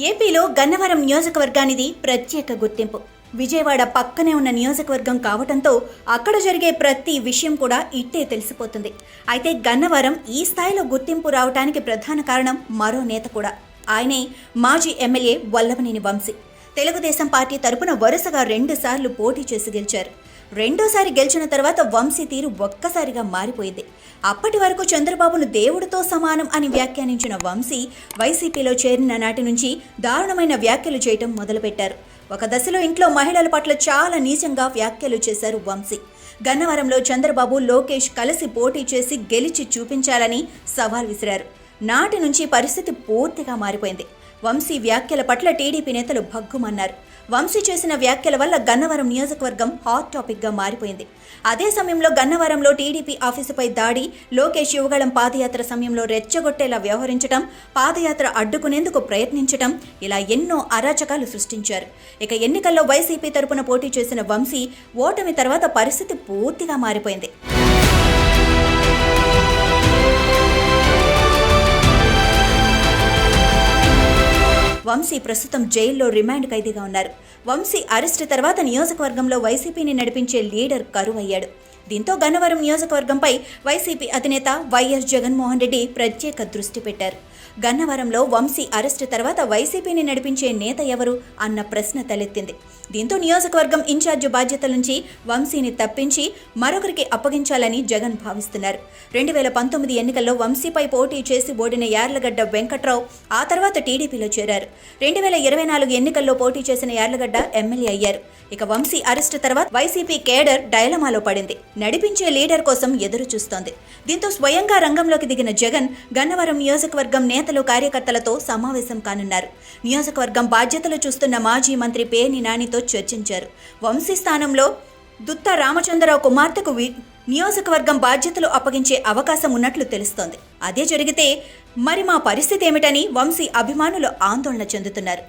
ఏపీలో గన్నవరం నియోజకవర్గానిది ప్రత్యేక గుర్తింపు. విజయవాడ పక్కనే ఉన్న నియోజకవర్గం కావటంతో అక్కడ జరిగే ప్రతి విషయం కూడా ఇట్టే తెలిసిపోతుంది. అయితే గన్నవరం ఈ స్థాయిలో గుర్తింపు రావడానికి ప్రధాన కారణం మరో నేత కూడా. ఆయనే మాజీ ఎమ్మెల్యే వల్లభనేని వంశీ. తెలుగుదేశం పార్టీ తరపున వరుసగా 2 సార్లు పోటీ చేసి గెలిచారు. రెండోసారి గెలిచిన తర్వాత వంశీ తీరు ఒక్కసారిగా మారిపోయింది. అప్పటి వరకు చంద్రబాబును దేవుడితో సమానం అని వ్యాఖ్యానించిన వంశీ వైసీపీలో చేరిన నాటి నుంచి దారుణమైన వ్యాఖ్యలు చేయటం మొదలుపెట్టారు. ఒక దశలో ఇంట్లో మహిళల పట్ల చాలా నీచంగా వ్యాఖ్యలు చేశారు వంశీ. గన్నవరంలో చంద్రబాబు, లోకేష్ కలిసి పోటీ చేసి గెలిచి చూపించాలని సవాల్ విసిరారు. నాటి నుంచి పరిస్థితి పూర్తిగా మారిపోయింది. వంశీ వ్యాఖ్యల పట్ల టీడీపీ నేతలు భగ్గుమన్నారు. వంశీ చేసిన వ్యాఖ్యల వల్ల గన్నవరం నియోజకవర్గం హాట్ టాపిక్గా మారిపోయింది. అదే సమయంలో గన్నవరంలో టీడీపీ ఆఫీసుపై దాడి, లోకేష్ యువగళం పాదయాత్ర సమయంలో రెచ్చగొట్టేలా వ్యవహరించడం, పాదయాత్ర అడ్డుకునేందుకు ప్రయత్నించడం, ఇలా ఎన్నో అరాచకాలు సృష్టించారు. ఇక ఎన్నికల్లో వైసీపీ తరపున పోటీ చేసిన వంశీ ఓటమి తర్వాత పరిస్థితి పూర్తిగా మారిపోయింది. వంశీ ప్రస్తుతం జైల్లో రిమాండ్ ఖైదీగా ఉన్నారు. వంశీ అరెస్టు తర్వాత నియోజకవర్గంలో వైసీపీని నడిపించే లీడర్ కరువయ్యాడు. దీంతో గన్నవరం నియోజకవర్గంపై వైసీపీ అధినేత వైఎస్ జగన్మోహన్ రెడ్డి ప్రత్యేక దృష్టి పెట్టారు. గన్నవరంలో వంశీ అరెస్టు తర్వాత వైసీపీని నడిపించే నేత ఎవరు అన్న ప్రశ్న తలెత్తింది. దీంతో నియోజకవర్గం ఇన్ఛార్జి బాధ్యతల నుంచి వంశీని తప్పించి మరొకరికి అప్పగించాలని జగన్ భావిస్తున్నారు. 2019 ఎన్నికల్లో వంశీపై పోటీ చేసి ఓడిన యార్లగడ్డ వెంకట్రావు ఆ తర్వాత టీడీపీలో చేరారు. 2024 ఎన్నికల్లో పోటీ చేసిన యార్లగడ్డ ఎమ్మెల్యే అయ్యారు. ఇక వంశీ అరెస్టు తర్వాత వైసీపీ కేడర్ డైలమాలో పడింది. నడిపించే లీడర్ కోసం ఎదురు చూస్తోంది. దీంతో స్వయంగా రంగంలోకి దిగిన జగన్ గన్నవరం నియోజకవర్గం నేతలు, కార్యకర్తలతో సమావేశం కానున్నారు. నియోజకవర్గం బాధ్యతలు చూస్తున్న మాజీ మంత్రి పేర్ని నానితో చర్చించారు. వంశీ స్థానంలో దుత్త రామచంద్రరావు కుమార్తెకు నియోజకవర్గం బాధ్యతలు అప్పగించే అవకాశం ఉన్నట్లు తెలుస్తోంది. అదే జరిగితే మరి మా పరిస్థితి ఏమిటని వంశీ అభిమానులు ఆందోళన చెందుతున్నారు.